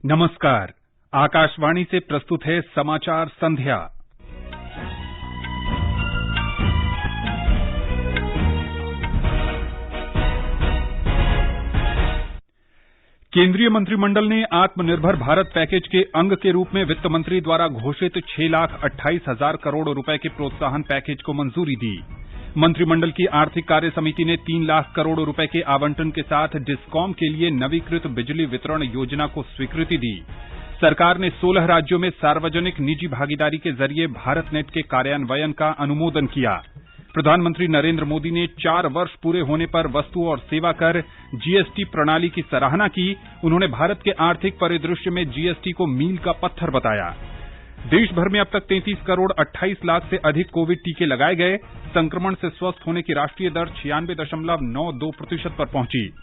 नमस्कार। आकाशवाणी से प्रस्तुत है समाचार संध्या। केंद्रीय मंत्रिमंडल ने आत्मनिर्भर भारत पैकेज के अंग के रूप में वित्त मंत्री द्वारा घोषित 6,28,000 करोड़ रुपए के प्रोत्साहन पैकेज को मंजूरी दी। मंत्रिमंडल की आर्थिक कार्य समिति ने 3 लाख करोड़ रुपए के आवंटन के साथ डिस्कॉम के लिए नवीकृत बिजली वितरण योजना को स्वीकृति दी। सरकार ने 16 राज्यों में सार्वजनिक निजी भागीदारी के जरिए भारत नेट के कार्यान्वयन का अनुमोदन किया। प्रधानमंत्री नरेंद्र मोदी ने 4 वर्ष पूरे होने पर वस्तु और सेवा कर जीएसटी प्रणाली की सराहना की। उन्होंने भारत के आर्थिक परिदृश्य में जीएसटी को मील का पत्थर बताया। देश भर में अब तक 33 करोड़ 28 लाख से अधिक कोविड टीके लगाए गए। संक्रमण से स्वस्थ होने की राष्ट्रीय दर 96.92% पर पहुंची।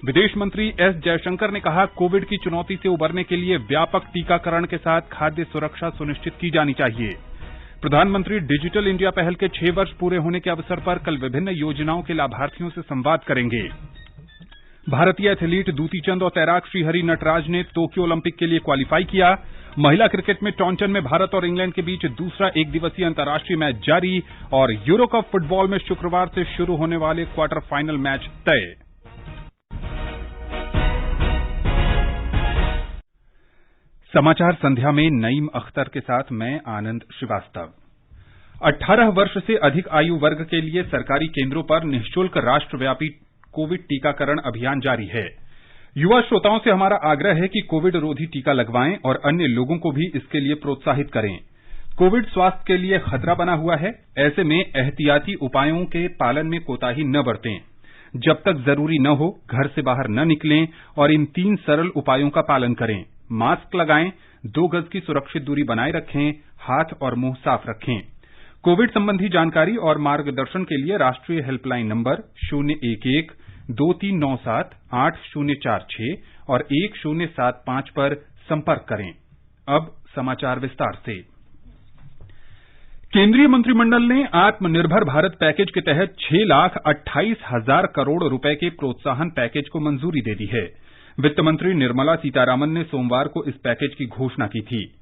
विदेश मंत्री एस जयशंकर ने कहा, कोविड की चुनौती से उबरने के लिए व्यापक टीकाकरण के साथ खाद्य सुरक्षा सुनिश्चित की जानी चाहिए। प्रधानमंत्री डिजिटल इंडिया पहल के 6 वर्ष पूरे होने के अवसर पर कल विभिन्न योजनाओं के लाभार्थियों से संवाद करेंगे। भारतीय एथलीट दूती चंद और तैराक श्रीहरि नटराज ने टोक्यो ओलंपिक के लिए क्वालीफाई किया। महिला क्रिकेट में टॉन्टन में भारत और इंग्लैंड के बीच दूसरा एकदिवसीय अंतर्राष्ट्रीय मैच जारी और यूरो कप फुटबॉल में शुक्रवार से शुरू होने वाले क्वार्टर फाइनल मैच तय। समाचार संध्या में नईम अख्तर के साथ मैं आनंद श्रीवास्तव। 18 वर्ष से अधिक आयु वर्ग के लिए सरकारी केंद्रों पर निःशुल्क राष्ट्रव्यापी कोविड टीकाकरण अभियान जारी है। युवा श्रोताओं से हमारा आग्रह है कि कोविड रोधी टीका लगवाएं और अन्य लोगों को भी इसके लिए प्रोत्साहित करें। कोविड स्वास्थ्य के लिए खतरा बना हुआ है। ऐसे में एहतियाती उपायों के पालन में कोताही न बरतें। जब तक जरूरी न हो घर से बाहर न निकलें और इन 3 सरल उपायों का पालन करें। मास्क लगाएं, 2 गज की सुरक्षित दूरी बनाए रखें, हाथ और मुंह साफ रखें। कोविड संबंधी जानकारी और मार्गदर्शन के लिए राष्ट्रीय हेल्पलाइन नंबर 011-2397-8046 और 1075 पर संपर्क करें। अब समाचार विस्तार से। केंद्रीय मंत्रिमंडल ने आत्मनिर्भर भारत पैकेज के तहत 6,28,000 करोड़ रुपए के प्रोत्साहन पैकेज को मंजूरी दे दी है। वित्त मंत्री निर्मला सीतारामन ने सोमवार को इस पैकेज की घोषणा की थी।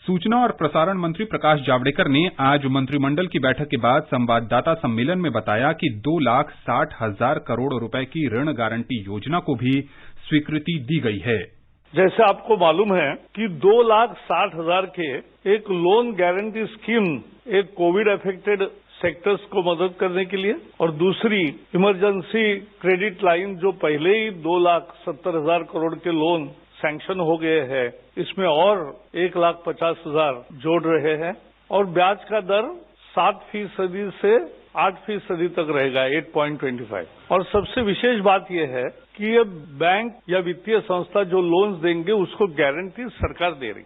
सूचना और प्रसारण मंत्री प्रकाश जावड़ेकर ने आज मंत्रिमंडल की बैठक के बाद संवाददाता सम्मेलन में बताया कि 2,60,000 करोड़ रुपए की ऋण गारंटी योजना को भी स्वीकृति दी गई है। जैसे आपको मालूम है कि 2,60,000 के एक लोन गारंटी स्कीम एक कोविड अफेक्टेड सेक्टर्स को मदद करने के लिए और दूसरी इमरजेंसी क्रेडिट लाइन जो पहले ही 2,70,000 करोड़ के लोन सैंक्शन हो गए हैं, इसमें और 1,50,000 जोड़ रहे हैं और ब्याज का दर 7% से 8% तक रहेगा, 8.25। और सबसे विशेष बात यह है कि ये बैंक या वित्तीय संस्था जो लोन्स देंगे उसको गारंटी सरकार दे रही।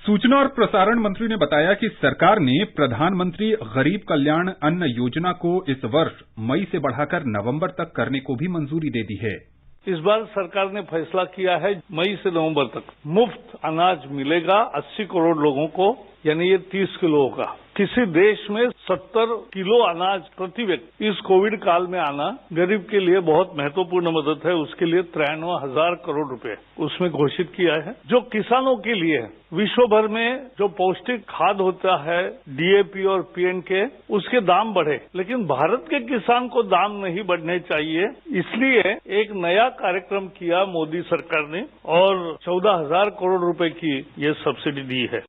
सूचना और प्रसारण मंत्री ने बताया कि सरकार ने प्रधानमंत्री गरीब कल्याण अन्न योजना को इस वर्ष मई से बढ़ाकर नवंबर तक करने को भी मंजूरी दे दी है। इस बार सरकार ने फैसला किया है मई से नवंबर तक मुफ्त अनाज मिलेगा 80 करोड़ लोगों को, यानी ये 30 किलो होगा। किसी देश में 70 किलो अनाज प्रति व्यक्ति इस कोविड काल में आना गरीब के लिए बहुत महत्वपूर्ण मदद है। उसके लिए 53,000 करोड़ रुपए उसमें घोषित किया है। जो किसानों के लिए विश्व भर में जो पौष्टिक खाद होता है डीएपी और पीएनके, उसके दाम बढ़े, लेकिन भारत के किसान को दाम नहीं बढ़ने चाहिए। इसलिए एक नया कार्यक्रम किया मोदी सरकार ने और 14,000 करोड़ रुपए की ये सब्सिडी दी है।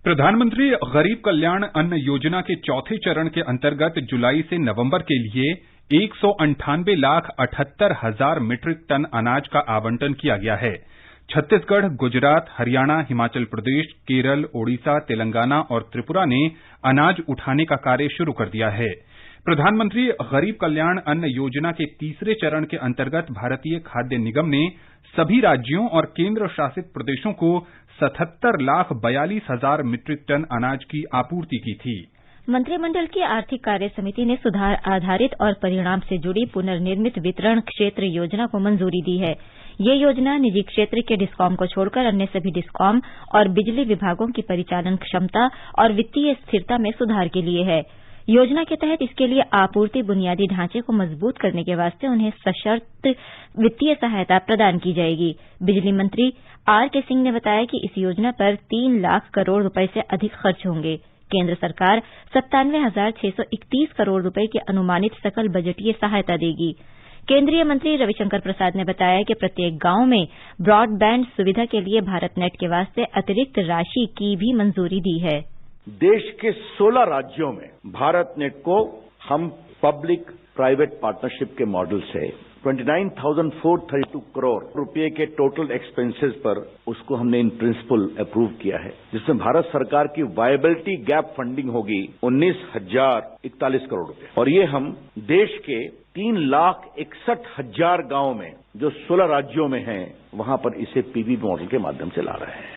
प्रधानमंत्री गरीब कल्याण अन्न योजना के चौथे चरण के अंतर्गत जुलाई से नवंबर के लिए 198,78,000 मीट्रिक टन अनाज का आवंटन किया गया है। छत्तीसगढ़, गुजरात, हरियाणा, हिमाचल प्रदेश, केरल, ओडिशा, तेलंगाना और त्रिपुरा ने अनाज उठाने का कार्य शुरू कर दिया है। प्रधानमंत्री गरीब कल्याण अन्न योजना के तीसरे चरण के अंतर्गत भारतीय खाद्य निगम ने सभी राज्यों और केंद्र शासित प्रदेशों को 77,42,000 मीट्रिक टन अनाज की आपूर्ति की थी। मंत्रिमंडल की आर्थिक कार्य समिति ने सुधार आधारित और परिणाम से जुड़ी पुनर्निर्मित वितरण क्षेत्र योजना को मंजूरी दी है। ये योजना निजी क्षेत्र के डिस्कॉम को छोड़कर अन्य सभी डिस्कॉम और बिजली विभागों की परिचालन क्षमता और वित्तीय स्थिरता में सुधार के लिए है। योजना के तहत इसके लिए आपूर्ति बुनियादी ढांचे को मजबूत करने के वास्ते उन्हें सशर्त वित्तीय सहायता प्रदान की जाएगी। बिजली मंत्री आर के सिंह ने बताया कि इस योजना पर 3 लाख करोड़ रुपए से अधिक खर्च होंगे। केंद्र सरकार 97,631 करोड़ रुपए की अनुमानित सकल बजटीय सहायता देगी। केंद्रीय मंत्री रविशंकर प्रसाद ने बताया कि प्रत्येक गांव में ब्रॉडबैंड सुविधा के लिए भारतनेट के वास्ते अतिरिक्त राशि की भी मंजूरी दी है। देश के 16 राज्यों में भारतनेट को हम पब्लिक प्राइवेट पार्टनरशिप के मॉडल से 29,432 करोड़ रुपए के टोटल एक्सपेंसेस पर उसको हमने इन प्रिंसिपल अप्रूव किया है, जिसमें भारत सरकार की वायबिलिटी गैप फंडिंग होगी 19,041 करोड़ रुपए। और ये हम देश के 3,61,000 गांव में जो 16 राज्यों में हैं वहां पर इसे पीवी मॉडल के माध्यम से ला रहे हैं।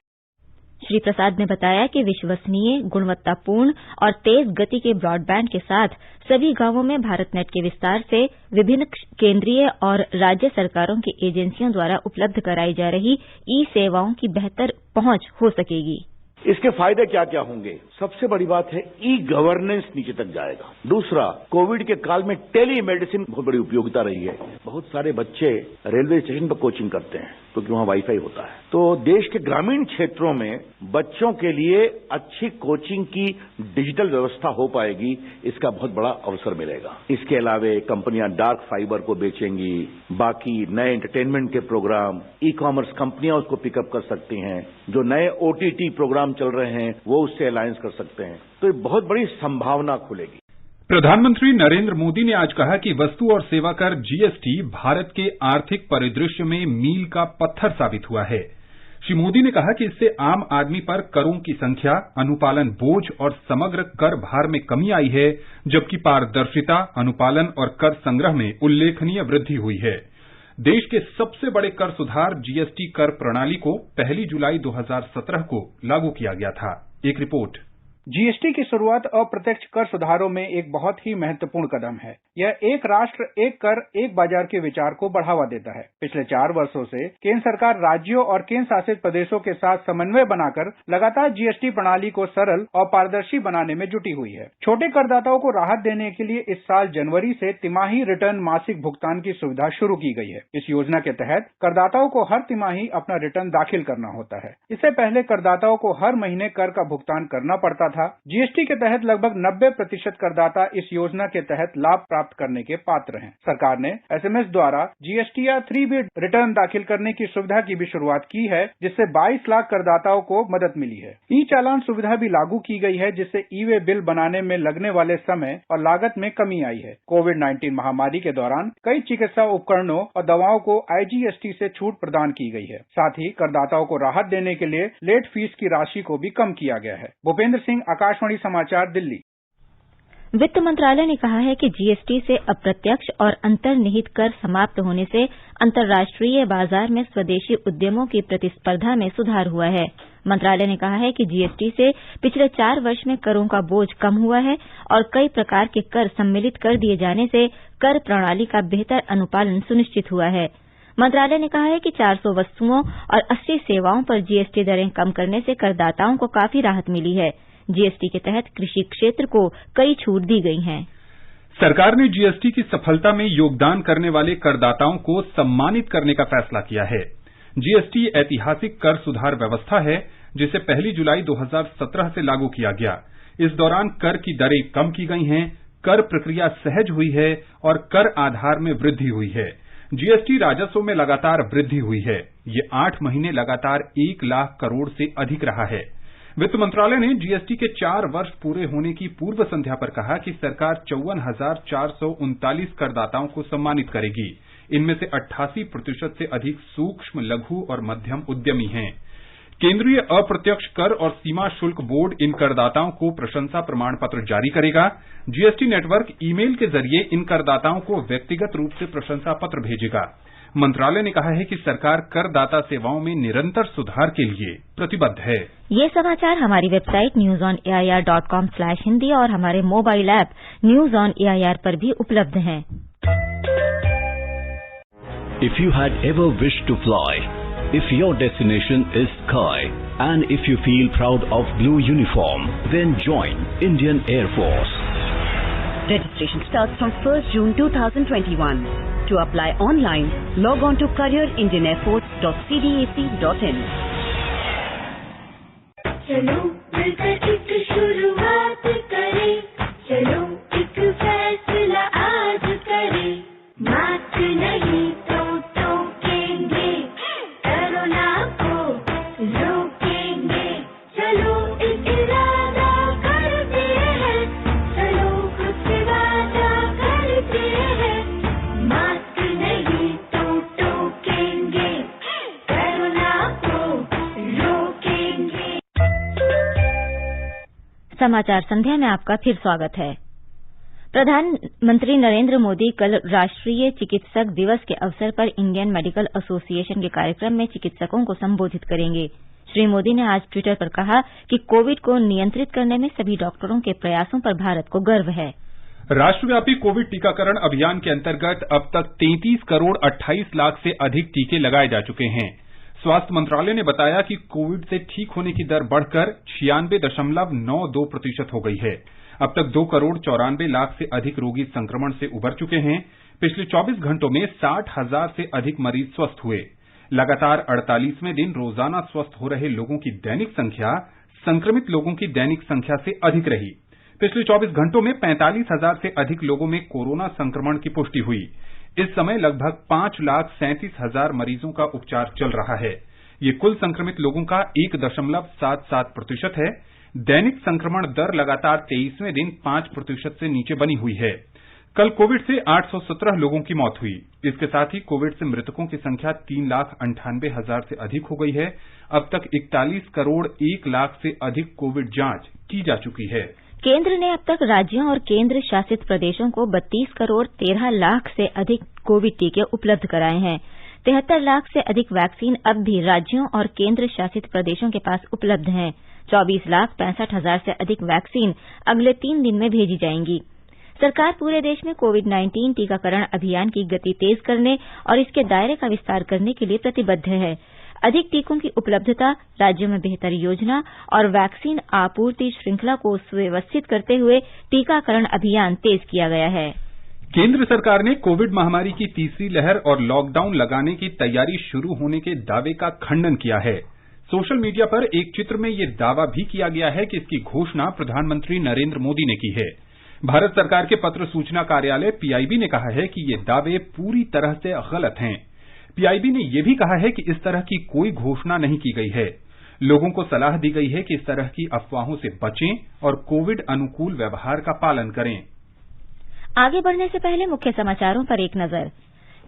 श्री प्रसाद ने बताया कि विश्वसनीय, गुणवत्तापूर्ण और तेज गति के ब्रॉडबैंड के साथ सभी गांवों में भारतनेट के विस्तार से विभिन्न केंद्रीय और राज्य सरकारों की एजेंसियों द्वारा उपलब्ध कराई जा रही ई सेवाओं की बेहतर पहुंच हो सकेगी। इसके फायदे क्या क्या होंगे? सबसे बड़ी बात है ई गवर्नेंस नीचे तक जाएगा। दूसरा, कोविड के काल में टेली मेडिसिन बहुत बड़ी उपयोगिता रही है। बहुत सारे बच्चे रेलवे स्टेशन पर कोचिंग करते हैं क्योंकि वहां वाईफाई होता है। तो देश के ग्रामीण क्षेत्रों में बच्चों के लिए अच्छी कोचिंग की डिजिटल व्यवस्था हो पाएगी, इसका बहुत बड़ा अवसर मिलेगा। इसके अलावा कंपनियां डार्क फाइबर को बेचेंगी, बाकी नए एंटरटेनमेंट के प्रोग्राम ई कॉमर्स कंपनियां उसको पिकअप कर सकती हैं, जो नए OTT प्रोग्राम चल रहे हैं वो उससे अलायंस कर सकते हैं। तो ये बहुत बड़ी संभावना खुलेगी। प्रधानमंत्री नरेंद्र मोदी ने आज कहा कि वस्तु और सेवा कर GST भारत के आर्थिक परिदृश्य में मील का पत्थर साबित हुआ है। श्री मोदी ने कहा कि इससे आम आदमी पर करों की संख्या, अनुपालन बोझ और समग्र कर भार में कमी आई है, जबकि पारदर्शिता, अनुपालन और कर संग्रह में उल्लेखनीय वृद्धि हुई है। देश के सबसे बड़े कर सुधार GST कर प्रणाली को 1 जुलाई 2017 को लागू किया गया था। एक रिपोर्ट। GST की शुरुआत अप्रत्यक्ष कर सुधारों में एक बहुत ही महत्वपूर्ण कदम है। यह एक राष्ट्र एक कर एक बाजार के विचार को बढ़ावा देता है। पिछले 4 वर्षों से केंद्र सरकार राज्यों और केंद्र शासित प्रदेशों के साथ समन्वय बनाकर लगातार GST प्रणाली को सरल और पारदर्शी बनाने में जुटी हुई है। छोटे करदाताओं को राहत देने के लिए इस साल जनवरी से तिमाही रिटर्न मासिक भुगतान की सुविधा शुरू की गई है। इस योजना के तहत करदाताओं को हर तिमाही अपना रिटर्न दाखिल करना होता है। इससे पहले करदाताओं को हर महीने कर का भुगतान करना पड़ता था। GST के तहत लगभग 90% करदाता इस योजना के तहत लाभ प्राप्त करने के पात्र हैं। सरकार ने SMS द्वारा GST या 3B रिटर्न दाखिल करने की सुविधा की भी शुरुआत की है, जिससे 22 लाख करदाताओं को मदद मिली है। ई चालान सुविधा भी लागू की गई है, जिससे ई-वे बिल बनाने में लगने वाले समय और लागत में कमी आई है। कोविड-19 महामारी के दौरान कई चिकित्सा उपकरणों और दवाओं को IGST से छूट प्रदान की गई है। साथ ही करदाताओं को राहत देने के लिए लेट फीस की राशि को भी कम किया गया है। भूपेंद्र सिंह, आकाशवाणी समाचार, दिल्ली। वित्त मंत्रालय ने कहा है कि GST से अप्रत्यक्ष और अंतर्निहित कर समाप्त होने से अंतर्राष्ट्रीय बाजार में स्वदेशी उद्यमों की प्रतिस्पर्धा में सुधार हुआ है। मंत्रालय ने कहा है कि GST से पिछले 4 वर्ष में करों का बोझ कम हुआ है और कई प्रकार के कर सम्मिलित कर दिए जाने से कर प्रणाली का बेहतर अनुपालन सुनिश्चित हुआ है। मंत्रालय ने कहा है कि 400 वस्तुओं और 80 सेवाओं पर GST दरें कम करने से करदाताओं को काफी राहत मिली है। GST के तहत कृषि क्षेत्र को कई छूट दी गई हैं। सरकार ने GST की सफलता में योगदान करने वाले करदाताओं को सम्मानित करने का फैसला किया है। GST ऐतिहासिक कर सुधार व्यवस्था है, जिसे 1 जुलाई 2017 से लागू किया गया। इस दौरान कर की दरें कम की गई हैं, कर प्रक्रिया सहज हुई है और कर आधार में वृद्धि हुई है। GST राजस्व में लगातार वृद्धि हुई है। ये 8 महीने लगातार 1 लाख करोड़ से अधिक रहा है। वित्त मंत्रालय ने GST के 4 वर्ष पूरे होने की पूर्व संध्या पर कहा कि सरकार 54,439 करदाताओं को सम्मानित करेगी। इनमें से 88% से अधिक सूक्ष्म, लघु और मध्यम उद्यमी हैं। केंद्रीय अप्रत्यक्ष कर और सीमा शुल्क बोर्ड इन करदाताओं को प्रशंसा प्रमाण पत्र जारी करेगा। GST नेटवर्क ईमेल के जरिए इन करदाताओं को व्यक्तिगत रूप से प्रशंसा पत्र भेजेगा। मंत्रालय ने कहा है कि सरकार करदाता सेवाओं में निरंतर सुधार के लिए प्रतिबद्ध है। ये समाचार हमारी वेबसाइट newsonair.com/hindi और हमारे mobile app news on AIR पर भी उपलब्ध हैं। If you had ever wished to fly, if your destination is sky, and if you feel proud of blue uniform, then join Indian Air Force. Registration starts from 1st June 2021. To apply online, log on to careerindianairforce.cdac.in. चलो मिलकर एक शुरुआत करें, चलो एक फैसला आज करें, मास्क नहीं तो टोकेंगे, कोरोना को रोकेंगे, चलो एक इरादा करते हैं, चलो खुद से वादा करते हैं, मास्क नहीं तो टोकेंगे, कोरोना को रोकेंगे। समाचार संध्या में आपका फिर स्वागत है। प्रधानमंत्री नरेंद्र मोदी कल राष्ट्रीय चिकित्सक दिवस के अवसर पर इंडियन मेडिकल एसोसिएशन के कार्यक्रम में चिकित्सकों को संबोधित करेंगे। श्री मोदी ने आज ट्विटर पर कहा कि कोविड को नियंत्रित करने में सभी डॉक्टरों के प्रयासों पर भारत को गर्व है। राष्ट्रव्यापी कोविड टीकाकरण अभियान के अंतर्गत अब तक 33 करोड़ 28 लाख से अधिक टीके लगाए जा चुके हैं। स्वास्थ्य मंत्रालय ने बताया कि कोविड से ठीक होने की दर बढ़कर 96.92% हो गई है। अब तक 2 करोड़ 94 लाख से अधिक रोगी संक्रमण से उबर चुके हैं। पिछले 24 घंटों में 60,000 से अधिक मरीज स्वस्थ हुए। लगातार 48वें दिन रोजाना स्वस्थ हो रहे लोगों की दैनिक संख्या संक्रमित लोगों की दैनिक संख्या से अधिक रही। पिछले 24 घंटों में 45,000 से अधिक लोगों में कोरोना संक्रमण की पुष्टि हुई। इस समय लगभग 5,37,000 मरीजों का उपचार चल रहा है। ये कुल संक्रमित लोगों का 1.77% है। दैनिक संक्रमण दर लगातार 23वें दिन 5% से नीचे बनी हुई है। कल कोविड से 817 लोगों की मौत हुई। इसके साथ ही कोविड से मृतकों की संख्या 3,98,000 से अधिक हो गई है। अब तक 41 करोड़ 1 लाख से अधिक कोविड जांच की जा चुकी है। केंद्र ने अब तक राज्यों और केंद्र शासित प्रदेशों को 32 करोड़ 13 लाख से अधिक कोविड टीके उपलब्ध कराए हैं। 73 लाख से अधिक वैक्सीन अब भी राज्यों और केंद्र शासित प्रदेशों के पास उपलब्ध हैं। 24,65,000 से अधिक वैक्सीन अगले 3 दिन में भेजी जाएंगी। सरकार पूरे देश में कोविड-19 टीकाकरण अभियान की गति तेज करने और इसके दायरे का विस्तार करने के लिए प्रतिबद्ध है। अधिक टीकों की उपलब्धता, राज्यों में बेहतर योजना और वैक्सीन आपूर्ति श्रृंखला को सुव्यवस्थित करते हुए टीकाकरण अभियान तेज किया गया है। केंद्र सरकार ने कोविड महामारी की तीसरी लहर और लॉकडाउन लगाने की तैयारी शुरू होने के दावे का खंडन किया है। सोशल मीडिया पर एक चित्र में ये दावा भी किया गया है कि इसकी घोषणा प्रधानमंत्री नरेंद्र मोदी ने की है। भारत सरकार के पत्र सूचना कार्यालय पीआईबी ने कहा है कि ये दावे पूरी तरह से गलत हैं। पीआईबी ने यह भी कहा है कि इस तरह की कोई घोषणा नहीं की गई है। लोगों को सलाह दी गई है कि इस तरह की अफवाहों से बचें और कोविड अनुकूल व्यवहार का पालन करें। आगे बढ़ने से पहले मुख्य समाचारों पर एक नजर।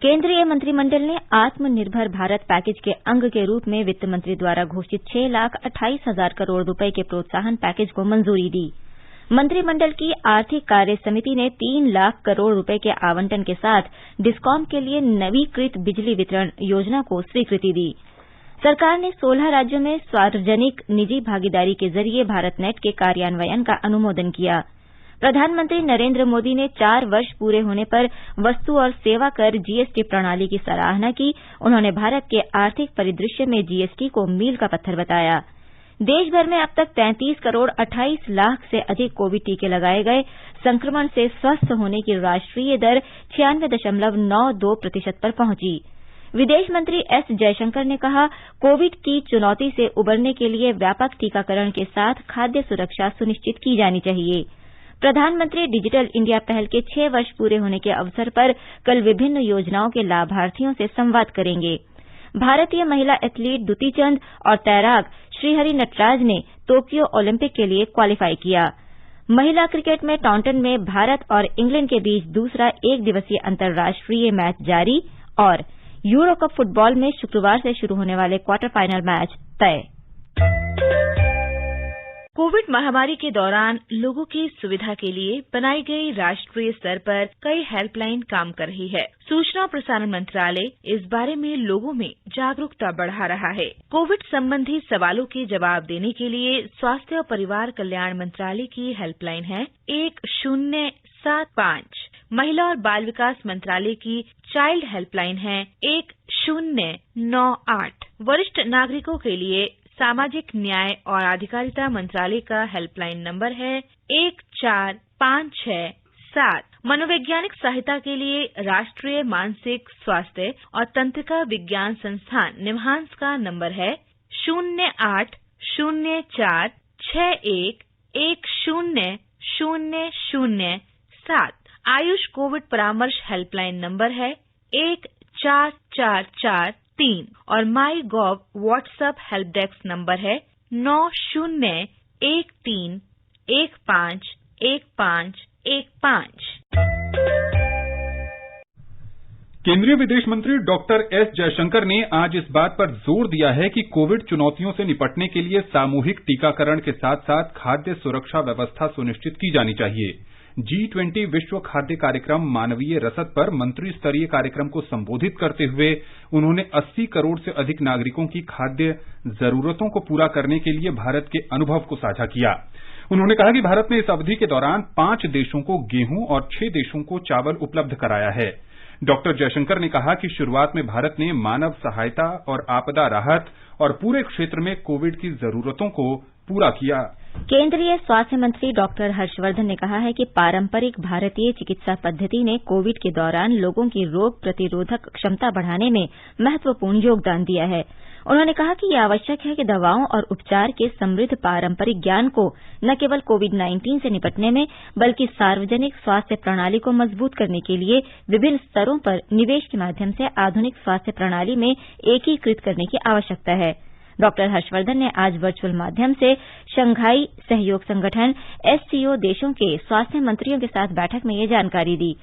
केंद्रीय मंत्रिमंडल ने आत्मनिर्भर भारत पैकेज के अंग के रूप में वित्त मंत्री द्वारा घोषित 6,28,000 करोड़ रुपए के प्रोत्साहन पैकेज को मंजूरी दी। मंत्रिमंडल की आर्थिक कार्य समिति ने 3 लाख करोड़ रुपए के आवंटन के साथ डिस्कॉम के लिए नवीकृत बिजली वितरण योजना को स्वीकृति दी। सरकार ने 16 राज्यों में सार्वजनिक निजी भागीदारी के जरिए भारतनेट के कार्यान्वयन का अनुमोदन किया। प्रधानमंत्री नरेंद्र मोदी ने 4 वर्ष पूरे होने पर वस्तु और सेवा कर जीएसटी प्रणाली की सराहना की। उन्होंने भारत के आर्थिक परिदृश्य में जीएसटी को मील का पत्थर बताया। देश भर में अब तक 33 करोड़ 28 लाख से अधिक कोविड टीके लगाए गए। संक्रमण से स्वस्थ होने की राष्ट्रीय दर 96.92% पर पहुंची। विदेश मंत्री एस जयशंकर ने कहा, कोविड की चुनौती से उबरने के लिए व्यापक टीकाकरण के साथ खाद्य सुरक्षा सुनिश्चित की जानी चाहिए। प्रधानमंत्री डिजिटल इंडिया पहल के 6 वर्ष पूरे होने के अवसर पर कल विभिन्न योजनाओं के लाभार्थियों से संवाद करेंगे। भारतीय महिला एथलीट दुती चंद और तैराक श्रीहरि नटराज ने टोक्यो ओलंपिक के लिए क्वालीफाई किया। महिला क्रिकेट में टाउंटन में भारत और इंग्लैंड के बीच दूसरा 1 दिवसीय अंतर्राष्ट्रीय मैच जारी और यूरो कप फुटबॉल में शुक्रवार से शुरू होने वाले क्वार्टर फाइनल मैच तय। कोविड महामारी के दौरान लोगों की सुविधा के लिए बनाई गई राष्ट्रीय स्तर पर कई हेल्पलाइन काम कर रही है। सूचना और प्रसारण मंत्रालय इस बारे में लोगों में जागरूकता बढ़ा रहा है। कोविड संबंधी सवालों के जवाब देने के लिए स्वास्थ्य और परिवार कल्याण मंत्रालय की हेल्पलाइन है 1075। महिला और बाल विकास मंत्रालय की चाइल्ड हेल्पलाइन है 1098। वरिष्ठ नागरिकों के लिए सामाजिक न्याय और अधिकारिता मंत्रालय का हेल्पलाइन नंबर है 1456 7 मनोवैज्ञानिक सहायता के लिए राष्ट्रीय मानसिक स्वास्थ्य और तंत्रिका विज्ञान संस्थान निमहांस का नंबर है 080461100007। आयुष कोविड परामर्श हेल्पलाइन नंबर है 14443 और माई गॉव व्हाट्सएप हेल्प डेस्क नंबर है 9013151515। केंद्रीय विदेश मंत्री डॉक्टर एस जयशंकर ने आज इस बात पर जोर दिया है कि कोविड चुनौतियों से निपटने के लिए सामूहिक टीकाकरण के साथ साथ खाद्य सुरक्षा व्यवस्था सुनिश्चित की जानी चाहिए। G20 विश्व खाद्य कार्यक्रम मानवीय रसद पर मंत्री स्तरीय कार्यक्रम को संबोधित करते हुए उन्होंने 80 करोड़ से अधिक नागरिकों की खाद्य जरूरतों को पूरा करने के लिए भारत के अनुभव को साझा किया। उन्होंने कहा कि भारत ने इस अवधि के दौरान 5 देशों को गेहूं और 6 देशों को चावल उपलब्ध कराया है। डॉक्टर जयशंकर ने कहा कि शुरुआत में भारत ने मानव सहायता और आपदा राहत और पूरे क्षेत्र में कोविड की जरूरतों को पूरा किया। केंद्रीय स्वास्थ्य मंत्री डॉक्टर हर्षवर्धन ने कहा है कि पारंपरिक भारतीय चिकित्सा पद्धति ने कोविड के दौरान लोगों की रोग प्रतिरोधक क्षमता बढ़ाने में महत्वपूर्ण योगदान दिया है। उन्होंने कहा कि यह आवश्यक है कि दवाओं और उपचार के समृद्ध पारंपरिक ज्ञान को न केवल कोविड-19 से निपटने में बल्कि सार्वजनिक स्वास्थ्य प्रणाली को मजबूत करने के लिए विभिन्न स्तरों पर निवेश के माध्यम से आधुनिक स्वास्थ्य प्रणाली में एकीकृत करने की आवश्यकता है। डॉक्टर हर्षवर्धन ने आज वर्चुअल माध्यम से शंघाई सहयोग संगठन SCO देशों के स्वास्थ्य मंत्रियों के साथ बैठक में ये जानकारी दी।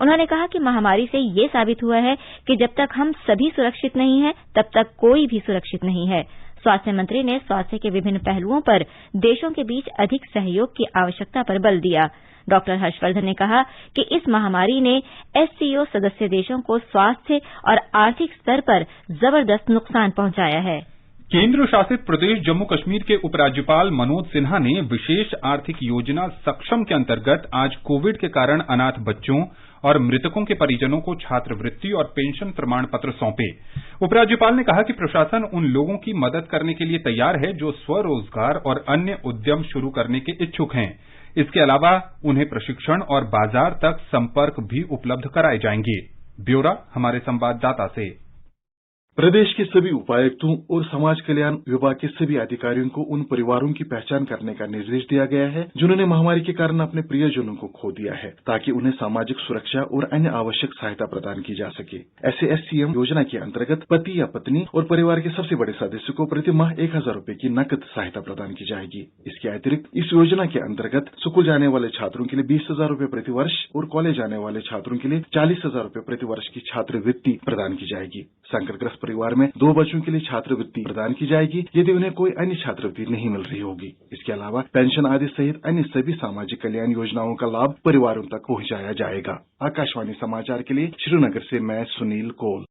उन्होंने कहा कि महामारी से ये साबित हुआ है कि जब तक हम सभी सुरक्षित नहीं हैं, तब तक कोई भी सुरक्षित नहीं है। स्वास्थ्य मंत्री ने स्वास्थ्य के विभिन्न पहलुओं पर देशों के बीच अधिक सहयोग की आवश्यकता पर बल दिया। डॉक्टर हर्षवर्धन ने कहा कि इस महामारी ने SCO सदस्य देशों को स्वास्थ्य और आर्थिक स्तर पर जबरदस्त नुकसान पहुंचाया है। केंद्र शासित प्रदेश जम्मू कश्मीर के उपराज्यपाल मनोज सिन्हा ने विशेष आर्थिक योजना सक्षम के अंतर्गत आज कोविड के कारण अनाथ बच्चों और मृतकों के परिजनों को छात्रवृत्ति और पेंशन प्रमाण पत्र सौंपे। उपराज्यपाल ने कहा कि प्रशासन उन लोगों की मदद करने के लिए तैयार है जो स्वरोजगार और अन्य उद्यम शुरू करने के इच्छुक हैं। इसके अलावा उन्हें प्रशिक्षण और बाजार तक संपर्क भी उपलब्ध कराए जाएंगे। ब्यौरा हमारे संवाददाता से। प्रदेश के सभी उपायुक्तों और समाज कल्याण विभाग के सभी अधिकारियों को उन परिवारों की पहचान करने का निर्देश दिया गया है जिन्होंने महामारी के कारण अपने प्रियजनों को खो दिया है, ताकि उन्हें सामाजिक सुरक्षा और अन्य आवश्यक सहायता प्रदान की जा सके। ऐसे SCM योजना के अंतर्गत पति या पत्नी और परिवार के सबसे बड़े सदस्य को प्रति माह 1000 रुपए की नकद सहायता प्रदान की जाएगी। इसके अतिरिक्त इस योजना के अंतर्गत स्कूल जाने वाले छात्रों के लिए 20,000 रुपए प्रति वर्ष और कॉलेज जाने वाले छात्रों के लिए 40,000 रुपए प्रति वर्ष की छात्रवृत्ति प्रदान की जाएगी। संकटग्रस्त परिवार में 2 बच्चों के लिए छात्रवृत्ति प्रदान की जाएगी यदि उन्हें कोई अन्य छात्रवृत्ति नहीं मिल रही होगी। इसके अलावा पेंशन आदि सहित अन्य सभी सामाजिक कल्याण योजनाओं का लाभ परिवारों तक पहुंचाया जाएगा। आकाशवाणी समाचार के लिए श्रीनगर से मैं सुनील कौल।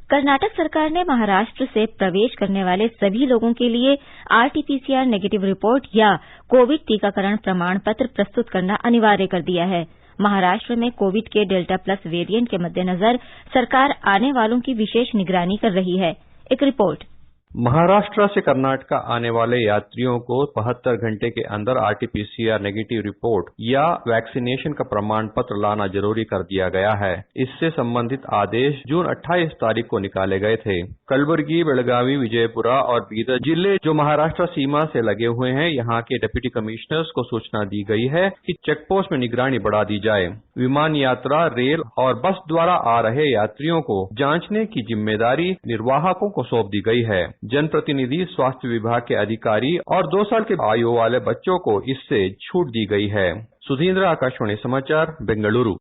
कर्नाटक सरकार ने महाराष्ट्र से प्रवेश करने वाले सभी लोगों के लिए RT-PCR नेगेटिव रिपोर्ट या कोविड टीकाकरण प्रमाण पत्र प्रस्तुत करना अनिवार्य कर दिया है। महाराष्ट्र में कोविड के डेल्टा प्लस वेरिएंट के मद्देनजर सरकार आने वालों की विशेष निगरानी कर रही है। एक रिपोर्ट। महाराष्ट्र से कर्नाटक आने वाले यात्रियों को 72 घंटे के अंदर RT-PCR नेगेटिव रिपोर्ट या वैक्सीनेशन का प्रमाण पत्र लाना जरूरी कर दिया गया है। इससे संबंधित आदेश जून 28 तारीख को निकाले गए थे। कलबुर्गी, बेलगावी, विजयपुरा और बीदर जिले जो महाराष्ट्र सीमा से लगे हुए हैं, यहाँ के डिप्टी कमिश्नर्स को सूचना दी गई है कि चेकपोस्ट में निगरानी बढ़ा दी जाए। विमान यात्रा, रेल और बस द्वारा आ रहे यात्रियों को जांचने की जिम्मेदारी निर्वाहकों को सौंप दी गई है। जनप्रतिनिधि, स्वास्थ्य विभाग के अधिकारी और 2 साल के आयु वाले बच्चों को इससे छूट दी गई है। सुधींद्र, आकाशवाणी समाचार, बेंगलुरु।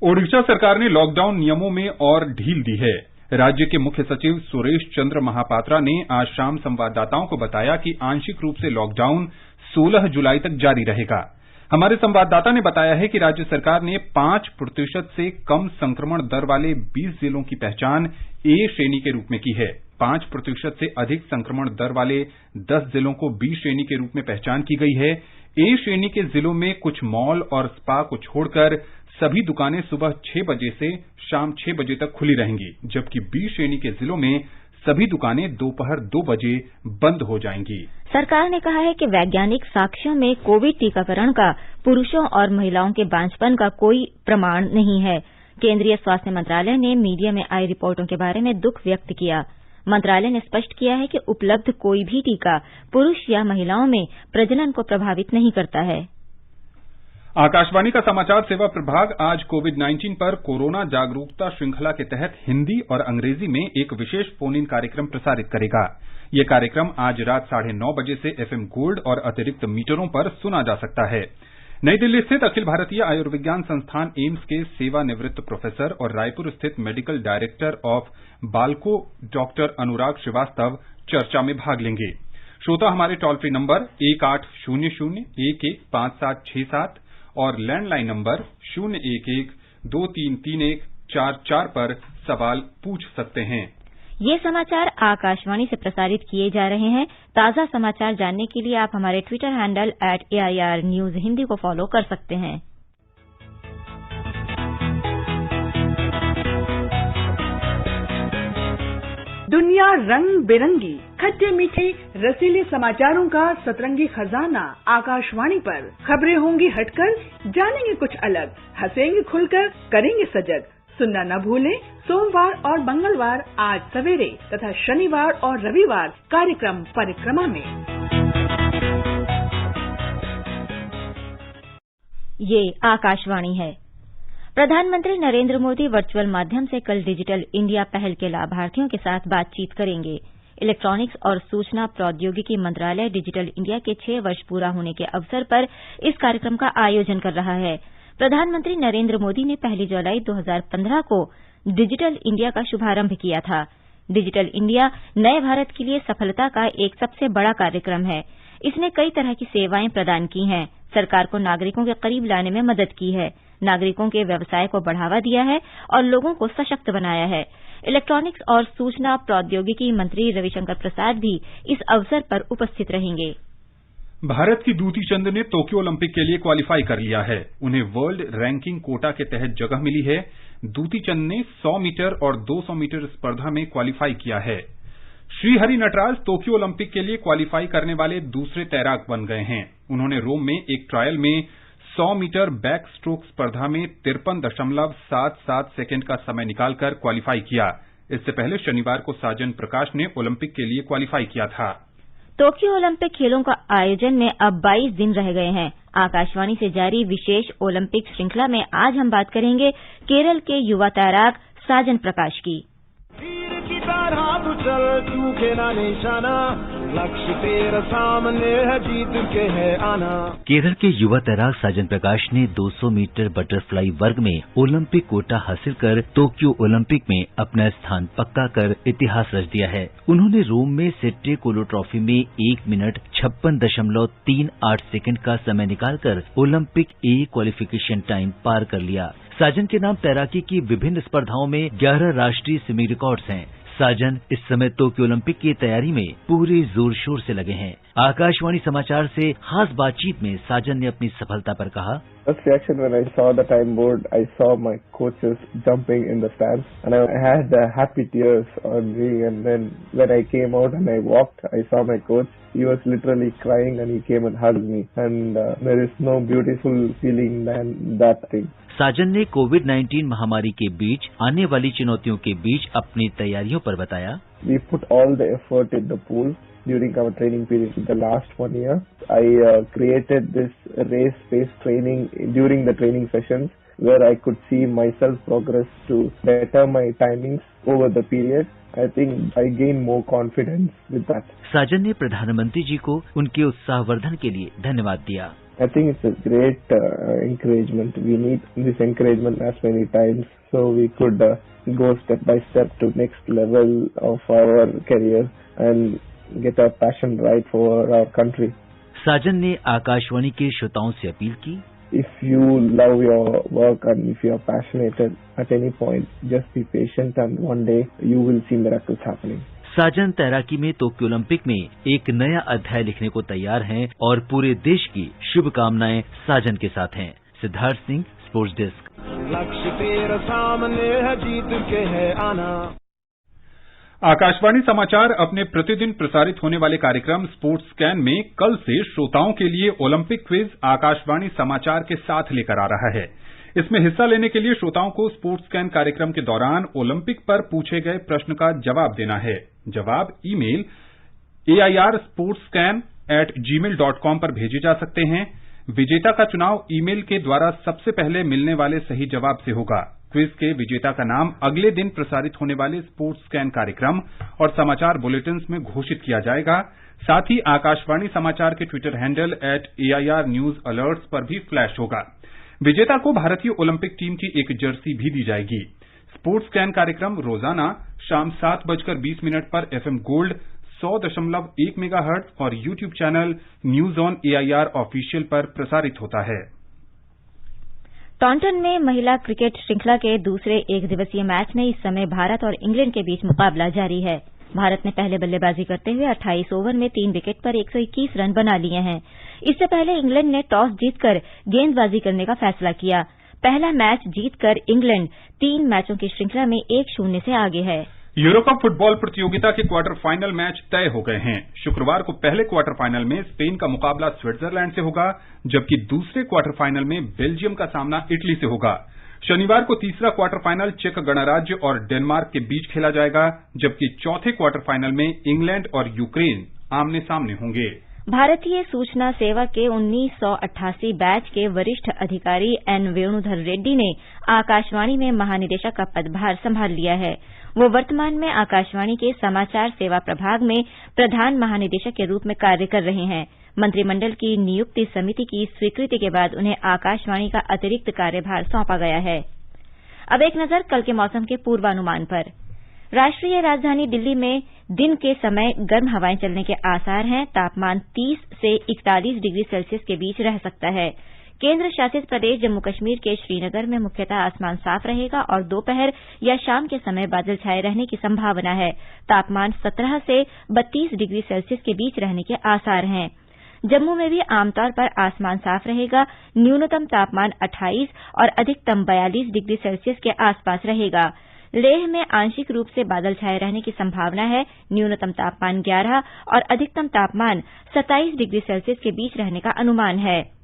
ओडिशा सरकार ने लॉकडाउन नियमों में और ढील दी है। राज्य के मुख्य सचिव सुरेश चंद्र महापात्रा ने आज शाम संवाददाताओं को बताया कि आंशिक रूप से लॉकडाउन 16 जुलाई तक जारी रहेगा। हमारे संवाददाता ने बताया है कि राज्य सरकार ने 5% से कम संक्रमण दर वाले 20 जिलों की पहचान A श्रेणी के रूप में की है। 5% से अधिक संक्रमण दर वाले 10 जिलों को B श्रेणी के रूप में पहचान की गई है। A श्रेणी के जिलों में कुछ मॉल और स्पा को छोड़कर सभी दुकानें सुबह 6 बजे से शाम 6 बजे तक खुली रहेंगी, जबकि B श्रेणी के जिलों में सभी दुकानें दोपहर 2 बजे बंद हो जाएंगी। सरकार ने कहा है कि वैज्ञानिक साक्ष्यों में कोविड टीकाकरण का पुरुषों और महिलाओं के बांझपन का कोई प्रमाण नहीं है। केंद्रीय स्वास्थ्य मंत्रालय ने मीडिया में आई रिपोर्टों के बारे में दुख व्यक्त किया। मंत्रालय ने स्पष्ट किया है कि उपलब्ध कोई भी टीका पुरुष या महिलाओं में प्रजनन को प्रभावित नहीं करता है। आकाशवाणी का समाचार सेवा प्रभाग आज कोविड-19 पर कोरोना जागरूकता श्रृंखला के तहत हिंदी और अंग्रेजी में एक विशेष फोन इन कार्यक्रम प्रसारित करेगा। ये कार्यक्रम आज रात 9:30 बजे से FM गोल्ड और अतिरिक्त मीटरों पर सुना जा सकता है। नई दिल्ली स्थित अखिल भारतीय आयुर्विज्ञान संस्थान एम्स के सेवानिवृत्त प्रोफेसर और रायपुर स्थित medical director of Balco doctor Anurag Shrivastava चर्चा में भाग लेंगे। श्रोता हमारे टोल फ्री नंबर 1800-115767 और लैंडलाइन नंबर 011-2331-44 पर सवाल पूछ सकते हैं। ये समाचार आकाशवाणी से प्रसारित किए जा रहे हैं। ताजा समाचार जानने के लिए आप हमारे Twitter handle @AIR News Hindi को फॉलो कर सकते हैं। दुनिया रंग बिरंगी, खट्टे मीठे रसीले समाचारों का सतरंगी खजाना आकाशवाणी पर। खबरें होंगी हटकर, जानेंगे कुछ अलग, हंसेंगे खुलकर, करेंगे सजग। सुनना न भूलें सोमवार और मंगलवार आज सवेरे तथा शनिवार और रविवार कार्यक्रम परिक्रमा में। ये आकाशवाणी है। प्रधानमंत्री नरेंद्र मोदी वर्चुअल माध्यम से कल डिजिटल इंडिया पहल के लाभार्थियों के साथ बातचीत करेंगे। इलेक्ट्रॉनिक्स और सूचना प्रौद्योगिकी मंत्रालय डिजिटल इंडिया के 6 वर्ष पूरा होने के अवसर पर इस कार्यक्रम का आयोजन कर रहा है। प्रधानमंत्री नरेंद्र मोदी ने 1 जुलाई 2015 को डिजिटल इंडिया का शुभारंभ किया था। डिजिटल इंडिया नए भारत के लिए सफलता का एक सबसे बड़ा कार्यक्रम है। इसने कई तरह की सेवाएं प्रदान की हैं, सरकार को नागरिकों के करीब लाने में मदद की है, नागरिकों के व्यवसाय को बढ़ावा दिया है और लोगों को सशक्त बनाया है। इलेक्ट्रॉनिक्स और सूचना प्रौद्योगिकी मंत्री रविशंकर प्रसाद भी इस अवसर पर उपस्थित रहेंगे। भारत की दूती चंद ने टोक्यो ओलंपिक के लिए क्वालिफाई कर लिया है। उन्हें वर्ल्ड रैंकिंग कोटा के तहत जगह मिली है। दूती चंद ने 100 मीटर और 200 मीटर स्पर्धा में क्वालिफाई किया है। श्रीहरि नटराज टोक्यो ओलंपिक के लिए क्वालिफाई करने वाले दूसरे तैराक बन गए हैं। उन्होंने रोम में एक ट्रायल में 100 मीटर बैक स्ट्रोक स्पर्धा में 53.77 सेकेंड का समय निकालकर क्वालिफाई किया। इससे पहले शनिवार को साजन प्रकाश ने ओलंपिक के लिए क्वालिफाई किया था। टोक्यो ओलंपिक खेलों का आयोजन में अब 22 दिन रह गए हैं। आकाशवाणी से जारी विशेष ओलंपिक श्रृंखला में आज हम बात करेंगे केरल के युवा तैराक साजन प्रकाश की। लक्ष्य तेरा सामने है, जीत के है आना। केरल के युवा तैराक साजन प्रकाश ने 200 मीटर बटरफ्लाई वर्ग में ओलंपिक कोटा हासिल कर टोक्यो ओलंपिक में अपना स्थान पक्का कर इतिहास रच दिया है। उन्होंने रोम में सेट्टे कोलो ट्रॉफी में 1 मिनट 56.38 सेकंड का समय निकालकर ओलंपिक ए क्वालिफिकेशन टाइम पार कर लिया। साजन के नाम तैराकी की विभिन्न स्पर्धाओं में 11 राष्ट्रीय सेमी रिकॉर्ड्स हैं। साजन इस समय टोक्यो ओलंपिक की तैयारी में पूरे जोर शोर से लगे हैं। आकाशवाणी समाचार से खास बातचीत में साजन ने अपनी सफलता पर कहा, First reaction when I saw the time board, I saw my coaches jumping in the stands and I had happy tears on me, and then when I came out and I walked, I saw my coach. He was literally crying and he came and hugged me, and there is no beautiful feeling than that thing. साजन ने कोविड-19 महामारी के बीच आने वाली चुनौतियों के बीच अपनी तैयारियों पर बताया, We put all the effort in the pool during our training period. The last 1 year, I created this race-based training during the training sessions where I could see myself progress to better my timings over the period. I think I gained more confidence with that. साजन ने प्रधानमंत्री जी को उनके उत्साहवर्धन के लिए धन्यवाद दिया। I think it's a great encouragement. We need this encouragement as many times so we could go step by step to next level of our career and get our passion right for our country. साजन ने आकाशवाणी के श्रोताओं से appeal की, If you love your work and if you are passionate at any point, just be patient and one day you will see miracles happening. साजन तैराकी में Tokyo Olympic में एक नया अध्याय लिखने को तैयार हैं और पूरे देश की शुभकामनाएं साजन के साथ हैं। Siddharth Singh, sports desk. लक्ष्य तेरा सामने है, जीत के है आना। आकाशवाणी समाचार अपने प्रतिदिन प्रसारित होने वाले कार्यक्रम स्पोर्ट्स स्कैन में कल से श्रोताओं के लिए ओलंपिक क्विज आकाशवाणी समाचार के साथ लेकर आ रहा है। इसमें हिस्सा लेने के लिए श्रोताओं को स्पोर्ट्स स्कैन कार्यक्रम के दौरान ओलंपिक पर पूछे गए प्रश्न का जवाब देना है। जवाब ईमेल airsportscan@gmail.com पर भेजे जा सकते हैं। विजेता का चुनाव ईमेल के द्वारा सबसे पहले मिलने वाले सही जवाब से होगा। क्विज के विजेता का नाम अगले दिन प्रसारित होने वाले स्पोर्ट्स स्कैन कार्यक्रम और समाचार बुलेटिन में घोषित किया जाएगा। साथ ही आकाशवाणी समाचार के Twitter handle @AIR News Alerts पर भी फ्लैश होगा। विजेता को भारतीय ओलंपिक टीम की एक जर्सी भी दी जाएगी। स्पोर्ट्स स्कैन कार्यक्रम रोजाना शाम 7:20 पर FM गोल्ड 100.1 मेगाहर्ट्ज और YouTube channel news on AIR official पर प्रसारित होता है। टॉन्टन में महिला क्रिकेट श्रृंखला के दूसरे एक दिवसीय मैच में इस समय भारत और इंग्लैंड के बीच मुकाबला जारी है। भारत ने पहले बल्लेबाजी करते हुए 28 ओवर में 3 विकेट पर 121 रन बना लिए हैं। इससे पहले इंग्लैंड ने टॉस जीतकर गेंदबाजी करने का फैसला किया। पहला मैच जीतकर इंग्लैंड 3 मैचों की श्रृंखला में 1-0 से आगे है। यूरोकप फुटबॉल प्रतियोगिता के क्वार्टर फाइनल मैच तय हो गए हैं। शुक्रवार को पहले क्वार्टर फाइनल में स्पेन का मुकाबला स्विट्जरलैंड से होगा, जबकि दूसरे क्वार्टर फाइनल में बेल्जियम का सामना इटली से होगा। शनिवार को तीसरा क्वार्टर फाइनल चेक गणराज्य और डेनमार्क के बीच खेला जाएगा, जबकि चौथे क्वार्टर फाइनल में इंग्लैंड और यूक्रेन आमने सामने होंगे। भारतीय सूचना सेवा के 1988 बैच के वरिष्ठ अधिकारी एन वेणुधर रेड्डी ने आकाशवाणी में महानिदेशक का पदभार संभाल लिया है। वो वर्तमान में आकाशवाणी के समाचार सेवा प्रभाग में प्रधान महानिदेशक के रूप में कार्य कर रहे हैं। मंत्रिमंडल की नियुक्ति समिति की स्वीकृति के बाद उन्हें आकाशवाणी का अतिरिक्त कार्यभार सौंपा गया है। अब एक नजर कल के मौसम के पूर्वानुमान पर। राष्ट्रीय राजधानी दिल्ली में दिन के समय गर्म हवाएं चलने के आसार हैं। तापमान 30 से 41 डिग्री सेल्सियस के बीच रह सकता है। केंद्र शासित प्रदेश जम्मू कश्मीर के श्रीनगर में मुख्यतः आसमान साफ रहेगा और दोपहर या शाम के समय बादल छाए रहने की संभावना है। तापमान 17 से 32 डिग्री सेल्सियस के बीच रहने के आसार हैं। जम्मू में भी आमतौर पर आसमान साफ रहेगा। न्यूनतम तापमान 28 और अधिकतम 42 डिग्री सेल्सियस के आसपास रहेगा। लेह में आंशिक रूप से बादल छाए रहने की संभावना है। न्यूनतम तापमान 11 और अधिकतम तापमान 27 डिग्री सेल्सियस के बीच रहने का अनुमान है।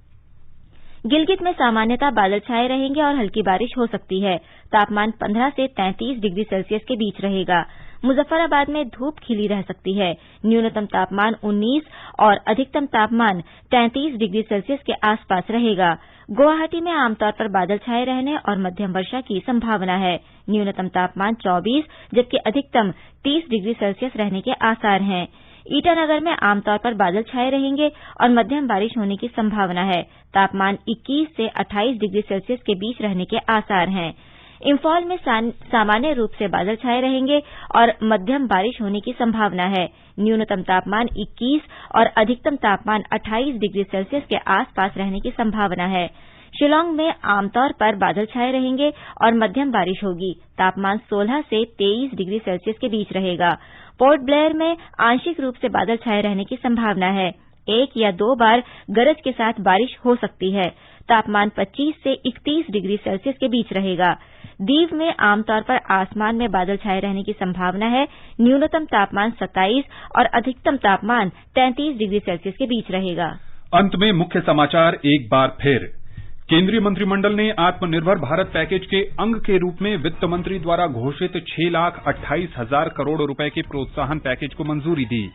गिलगित में सामान्यतः बादल छाए रहेंगे और हल्की बारिश हो सकती है। तापमान 15 से 33 डिग्री सेल्सियस के बीच रहेगा। मुजफ्फराबाद में धूप खिली रह सकती है। न्यूनतम तापमान 19 और अधिकतम तापमान 33 डिग्री सेल्सियस के आसपास रहेगा। गुवाहाटी में आमतौर पर बादल छाए रहने और मध्यम वर्षा की संभावना है। न्यूनतम तापमान 24 जबकि अधिकतम 30 डिग्री सेल्सियस रहने के आसार हैं। ईटानगर में आमतौर पर बादल छाए रहेंगे और मध्यम बारिश होने की संभावना है। तापमान 21 से 28 डिग्री सेल्सियस के बीच रहने के आसार हैं। इंफॉल में सामान्य रूप से बादल छाए रहेंगे और मध्यम बारिश होने की संभावना है। न्यूनतम तापमान 21 और अधिकतम तापमान 28 डिग्री सेल्सियस के आसपास रहने की संभावना है। शिलांग में आमतौर पर बादल छाए रहेंगे और मध्यम बारिश होगी। तापमान 16 से 23 डिग्री सेल्सियस के बीच रहेगा। पोर्ट ब्लेयर में आंशिक रूप से बादल छाए रहने की संभावना है। 1 या 2 बार गरज के साथ बारिश हो सकती है। तापमान 25 से 31 डिग्री सेल्सियस के बीच रहेगा। दीव में आमतौर पर आसमान में बादल छाए रहने की संभावना है। न्यूनतम तापमान 27 और अधिकतम तापमान 33 डिग्री सेल्सियस के बीच रहेगा। अंत में मुख्य समाचार एक बार फिर। केंद्रीय मंत्रिमंडल ने आत्मनिर्भर भारत पैकेज के अंग के रूप में वित्त मंत्री द्वारा घोषित 6,28,000 करोड़ रुपए के प्रोत्साहन पैकेज को मंजूरी दी।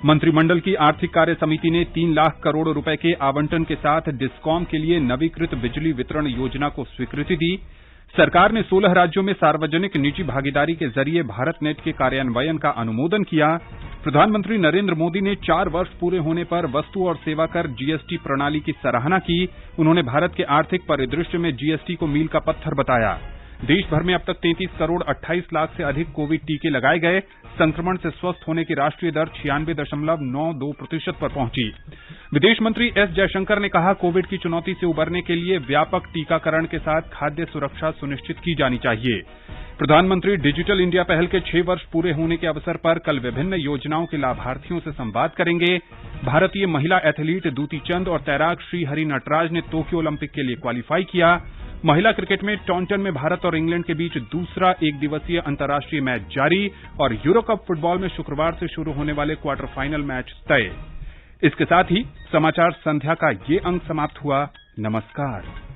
मंत्रिमंडल की आर्थिक कार्य समिति ने 3 लाख करोड़ रुपए के आवंटन के साथ डिस्कॉम के लिए नवीकृत बिजली वितरण योजना को स्वीकृति दी। सरकार ने 16 राज्यों में सार्वजनिक निजी भागीदारी के जरिए भारत नेट के कार्यान्वयन का अनुमोदन किया। प्रधानमंत्री नरेंद्र मोदी ने 4 वर्ष पूरे होने पर वस्तु और सेवा कर जीएसटी प्रणाली की सराहना की। उन्होंने भारत के आर्थिक परिदृश्य में जीएसटी को मील का पत्थर बताया। देश भर में अब तक 33 करोड़ 28 लाख से अधिक कोविड टीके लगाए गए। संक्रमण से स्वस्थ होने की राष्ट्रीय दर 96.92% पर पहुंची। विदेश मंत्री एस जयशंकर ने कहा, कोविड की चुनौती से उबरने के लिए व्यापक टीकाकरण के साथ खाद्य सुरक्षा सुनिश्चित की जानी चाहिए। प्रधानमंत्री डिजिटल इंडिया पहल के 6 वर्ष पूरे होने के अवसर पर कल विभिन्न योजनाओं के लाभार्थियों से संवाद करेंगे। भारतीय महिला एथलीट दूती चंद और तैराक श्री हरि नटराज ने टोक्यो ओलंपिक के लिए क्वालीफाई किया। महिला क्रिकेट में टॉन्टन में भारत और इंग्लैंड के बीच दूसरा एक दिवसीय अंतर्राष्ट्रीय मैच जारी और यूरो कप फुटबॉल में शुक्रवार से शुरू होने वाले क्वार्टर फाइनल मैच तय। इसके साथ ही समाचार संध्या का ये अंक समाप्त हुआ। नमस्कार।